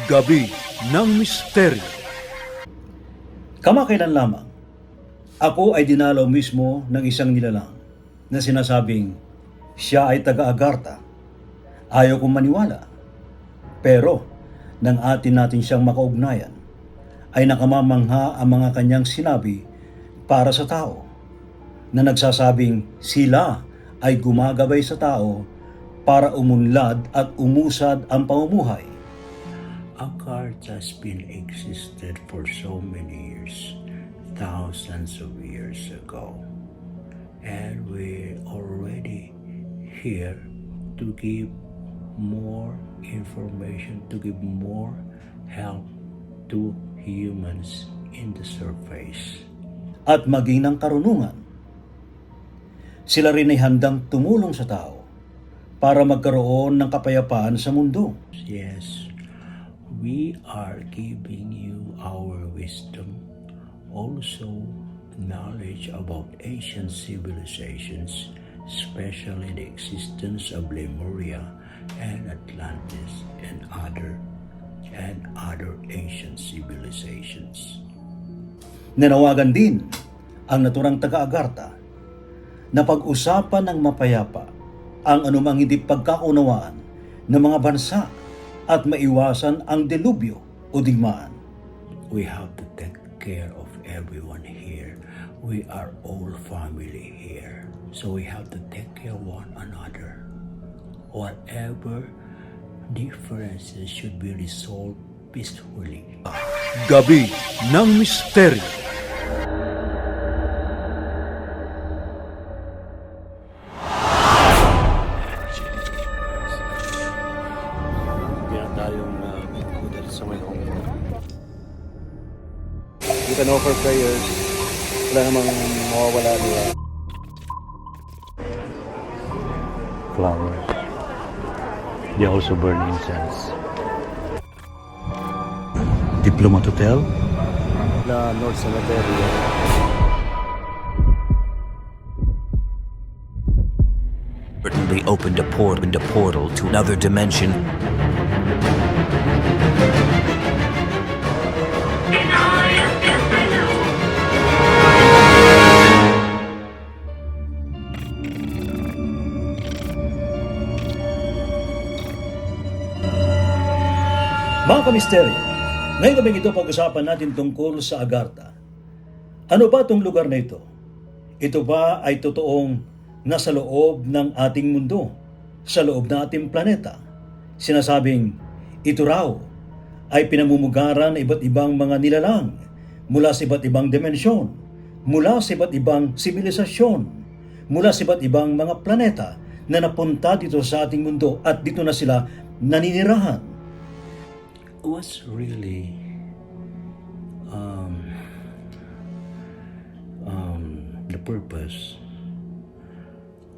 Gabi ng Misteryo. Kamakailan lamang, ako ay dinalaw mismo ng isang nilalang na sinasabing siya ay taga-Agartha. Ayaw kong maniwala. Pero nang atin natin siyang makaugnayan, ay nakamamangha ang mga kanyang sinabi para sa tao, na nagsasabing sila ay gumagabay sa tao para umunlad at umusad ang pamumuhay. Agartha has been existed for so many years, thousands of years ago, and we're already here to give more information, to give more help to humans in the surface. At maging ng karunungan, sila rin ay handang tumulong sa tao para magkaroon ng kapayapaan sa mundo. Yes, we are giving you our wisdom, also knowledge about ancient civilizations, especially the existence of Lemuria and Atlantis and other ancient civilizations. Nanawagan din ang naturang taga-Agartha na pag-usapan ng mapayapa ang anumang hindi pagkakunawaan ng mga bansa at maiwasan ang delubyo o digmaan. We have to take care of everyone here. We are all family here. So we have to take care of one another. Whatever differences should be resolved peacefully. Gabi ng Misteryo. Kaya tayong dito sa may Hong Kong. You can offer prayers. Wala namang mawawala nila. Flowers. They also burn incense. Diplomat Hotel? Na North Cemetery. They opened a portal to another dimension. Mga kamisteryo, ngayong gabi ito pag-usapan natin tungkol sa Agartha. Ano ba itong lugar na ito? Ito ba ay totoong nasa loob ng ating mundo, sa loob ng ating planeta? Sinasabing ito raw ay pinamumugaran ng iba't ibang mga nilalang mula sa iba't ibang dimensyon, mula sa iba't ibang sibilisasyon, mula sa iba't ibang mga planeta na napunta dito sa ating mundo at dito na sila naninirahan. What's really the purpose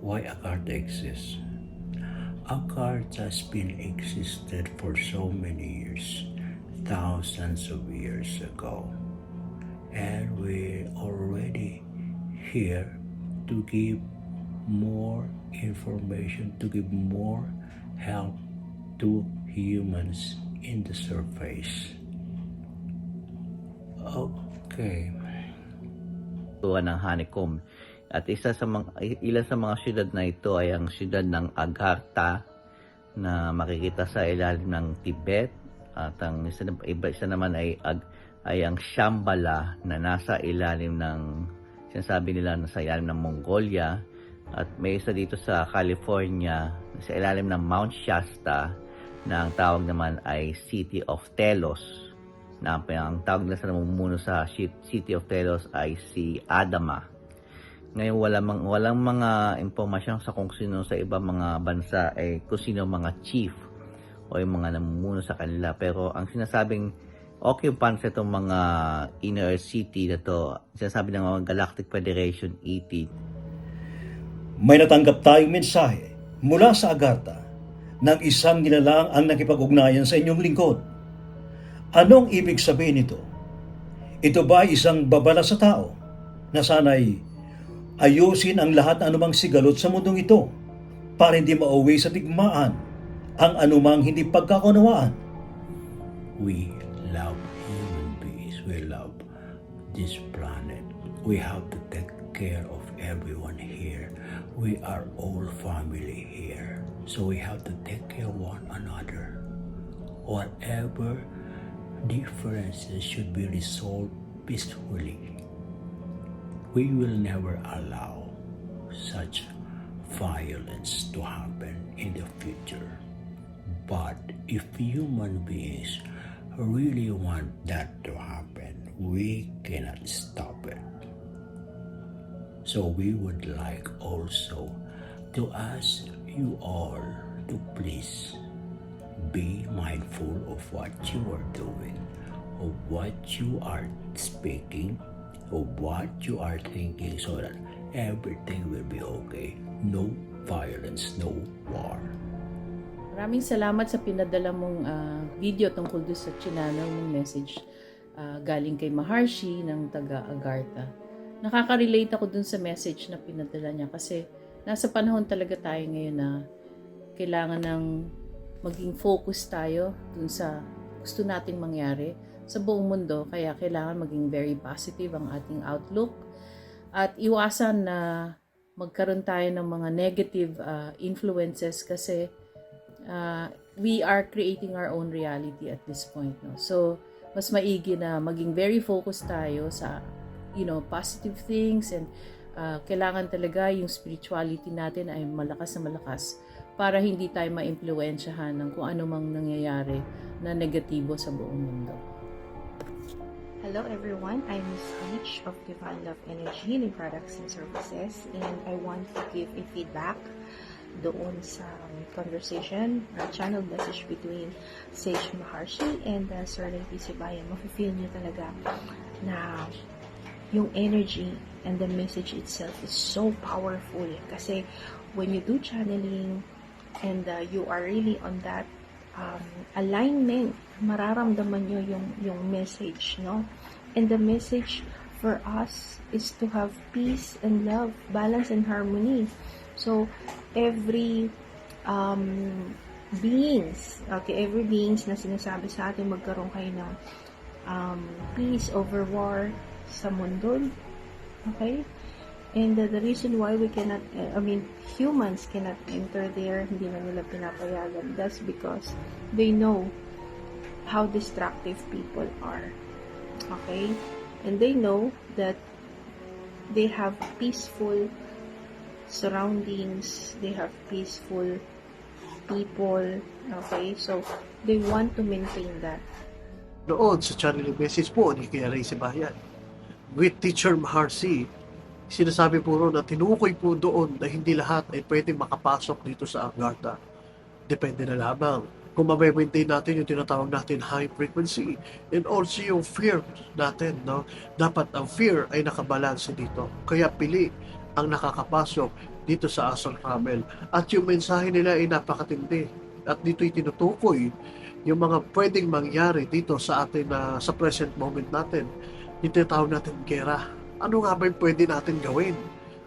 why Agartha exists? Agartha has been existed for so many years, thousands of years ago, and we're already here to give more information, to give more help to humans in the surface. Okay. Tuwan ng honeycomb. At ilan sa mga syudad na ito ay ang syudad ng Agartha na makikita sa ilalim ng Tibet, at ang isa naman ay ang Shambhala na nasa ilalim ng, sinasabi nila, nasa ilalim ng Mongolia, at may isa dito sa California sa ilalim ng Mount Shasta na ang tawag naman ay City of Telos, na ang tawag nila sa namumuno sa City of Telos ay si Adama. Ngayon walang mga impormasyon sa kung sino sa ibang mga bansa ay kung sino mga chief o yung mga namumuno sa kanila, pero ang sinasabing occupants itong mga inner city na to, sinasabi ng mga Galactic Federation ET. May natanggap tayong mensahe mula sa Agartha ng isang nilalang ang nakipag-ugnayan sa inyong lingkod. Anong ibig sabihin nito? Ito ba ay isang babala sa tao na sana'y ayusin ang lahat ng anumang sigalot sa mundong ito para hindi mauwi sa digmaan ang anumang hindi pagkakunawaan? We love human beings. We love this planet. We have to take care of everyone here. We are all family here. So we have to take care of one another. Whatever differences should be resolved peacefully. We will never allow such violence to happen in the future. But if human beings really want that to happen, we cannot stop it. So we would like also to ask you all to please be mindful of what you are doing, of what you are speaking, of what you are thinking, so that everything will be okay. No violence, no war. Maraming salamat sa pinadala mong video tungkol doon sa chinanel mong message galing kay Maharshi ng taga-Agartha. Nakaka-relate ako dun sa message na pinadala niya kasi nasa panahon talaga tayo ngayon na kailangan ng maging focus tayo dun sa gusto nating mangyari sa buong mundo. Kaya kailangan maging very positive ang ating outlook at iwasan na magkaroon tayo ng mga negative influences kasi we are creating our own reality at this point. No? So, mas maigi na maging very focused tayo sa positive things and kailangan talaga yung spirituality natin ay malakas na malakas para hindi tayo ma-impluwensyahan ng kung ano mang nangyayari na negatibo sa buong mundo. Hello everyone, I'm Miss Peach of Divine Love Energy Healing Products and Services, and I want to give a feedback doon sa conversation, channel message between Sage Maharshi and Sir Lady Sibayan. Mafe-feel nyo talaga na yung energy and the message itself is so powerful. Kasi when you do channeling and you are really on that alignment, mararamdaman nyo yung message, no? And the message for us is to have peace and love, balance and harmony. So, every beings na sinasabi sa atin magkaroon kayo ng peace over war sa mundo. Okay? And the reason why we cannot, humans cannot enter there, hindi na nila pinapayagan. That's because they know how destructive people are. Okay? And they know that they have peaceful surroundings, they have peaceful people. Okay? So, they want to maintain that. Noon sa channel message po ni Kuya Ray Sibayan with Teacher Maharshi, sinasabi po ron na tinukoy po doon na hindi lahat ay pwedeng makapasok dito sa Agartha. Depende na lamang kung ma-maintain natin yung tinatawag natin high frequency and also yung fear natin. No? Dapat ang fear ay nakabalanse dito. Kaya pili ang nakakapasok dito sa Astral Travel. At yung mensahe nila ay napakatindi. At dito'y tinutukoy yung mga pwedeng mangyari dito sa atin sa present moment natin. Yung tinatawag natin gera. Ano nga ba yung pwede natin gawin?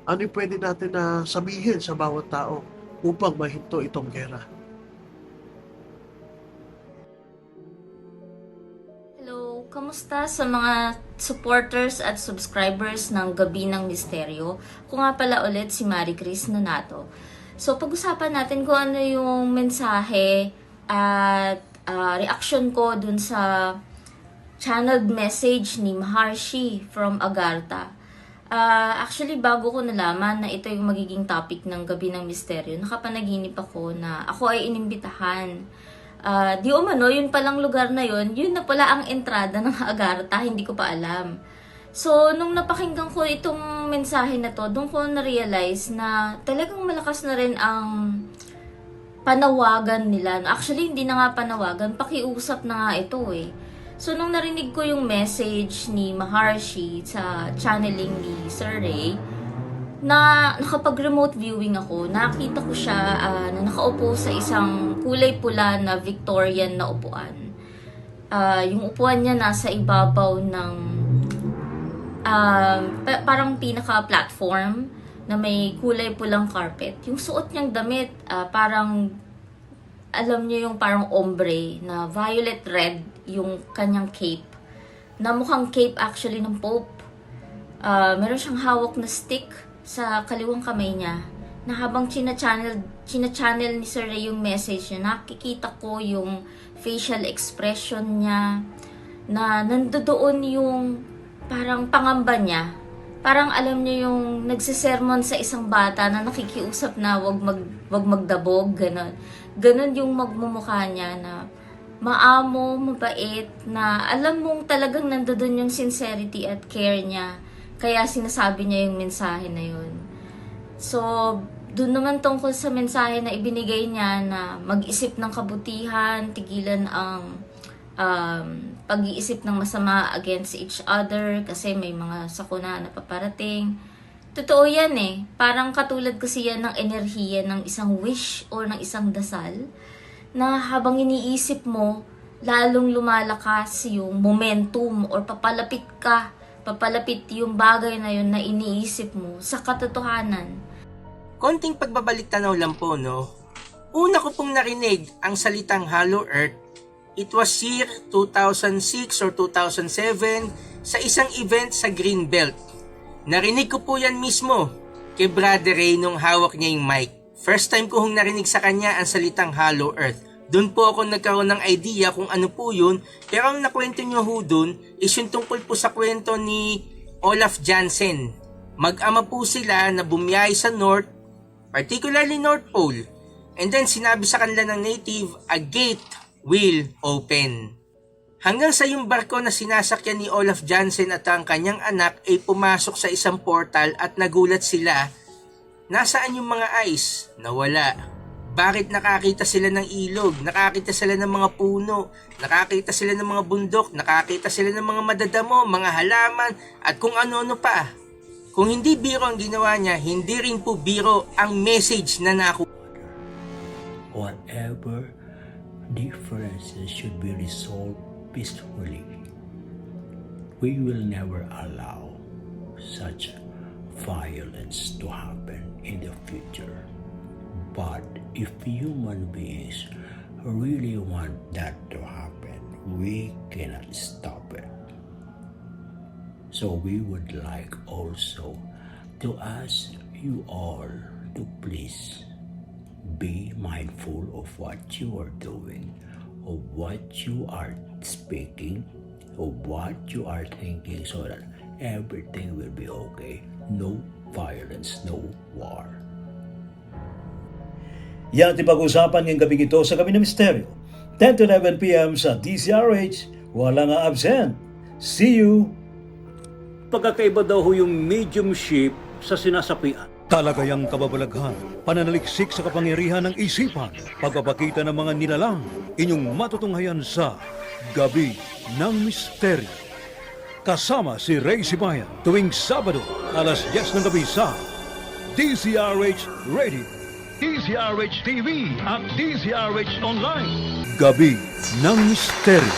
Ano yung pwede natin sabihin sa bawat tao upang mahinto itong gera? Hello, kamusta sa mga supporters at subscribers ng Gabi ng Misteryo? Kung nga pala ulit si Marie Chris Nonato. So, pag-usapan natin kung ano yung mensahe at reaction ko dun sa channeled message ni Maharshi from Agartha. Actually, bago ko nalaman na ito yung magiging topic ng Gabi ng Misteryo, nakapanaginip ako na ako ay inimbitahan. Di umano, yun palang lugar na yun na pala ang entrada ng Agartha, hindi ko pa alam. So, nung napakinggan ko itong mensahe na to, doon ko na-realize na talagang malakas na rin ang panawagan nila. Actually, hindi na nga panawagan, pakiusap na nga ito eh. So, nung narinig ko yung message ni Maharshi sa channeling ni Sir Ray, na nakapag-remote viewing ako, nakita ko siya na nakaupo sa isang kulay pula na Victorian na upuan. Yung upuan niya nasa ibabaw ng parang pinaka-platform na may kulay pulang carpet. Yung suot niyang damit, parang alam niyo yung parang ombre na violet red yung kanyang cape. Na mukhang cape actually ng Pope. Meron siyang hawak na stick sa kaliwang kamay niya. Na habang china-channel ni Sir Ray yung message niya, nakikita ko yung facial expression niya, na nandoon yung parang pangamba niya. Parang alam niyo yung nagsisermon sa isang bata na nakikiusap na wag magdabog, ganon. Ganon yung magmumukha niya na maamo, mabait, na alam mong talagang nandoon yung sincerity at care niya. Kaya sinasabi niya yung mensahe na yun. So, doon naman tungkol sa mensahe na ibinigay niya na mag-isip ng kabutihan, tigilan ang pag-iisip ng masama against each other kasi may mga sakuna na paparating. Totoo yan eh. Parang katulad kasi yan ng enerhiya ng isang wish or ng isang dasal na habang iniisip mo, lalong lumalakas yung momentum or papalapit yung bagay na yun na iniisip mo sa katotohanan. Konting pagbabalik-tanaw lang po, no? Una ko pong narinig ang salitang Hollow Earth. It was year 2006 or 2007 sa isang event sa Greenbelt. Narinig ko po yan mismo kay Brother Ray nung hawak niya yung mic. First time ko hong narinig sa kanya ang salitang Hollow Earth. Doon po ako nagkaroon ng idea kung ano po yun. Pero ang nakwento niyo ho doon is yung tungkol po sa kwento ni Olaf Jansen. Mag-ama po sila na bumiyahe sa North, particularly North Pole. And then sinabi sa kanila ng native, a gate will open. Hanggang sa yung barko na sinasakyan ni Olaf Jansen at ang kanyang anak ay pumasok sa isang portal at nagulat sila. Nasaan yung mga ice? Nawala. Bakit nakakita sila ng ilog? Nakakita sila ng mga puno? Nakakita sila ng mga bundok? Nakakita sila ng mga madadamo, mga halaman, at kung ano-ano pa. Kung hindi biro ang ginawa niya, hindi rin po biro ang message na nakuha. Whatever differences should be resolved peacefully. We will never allow such violence to happen in the future. But if human beings really want that to happen, we cannot stop it. So we would like also to ask you all to please be mindful of what you are doing, of what you are speaking, of what you are thinking, so that everything will be okay. No violence, no war. Yan ating pag-usapan ngayong gabi ito sa Gabi ng Misteryo. 10 to 11 p.m. sa DZRH. Walang absent. See you! Pagkakaiba daw ho yung mediumship sa sinasapian. Talagayang kababalaghan, pananaliksik sa kapangyarihan ng isipan, pagpapakita ng mga nilalang, inyong matutunghayan sa Gabi ng Misteryo. Kasama si Ray Sibayan tuwing Sabado, alas 10 ng gabi sa DZRH Radio, DZRH TV at DZRH Online. Gabi ng Misteryo.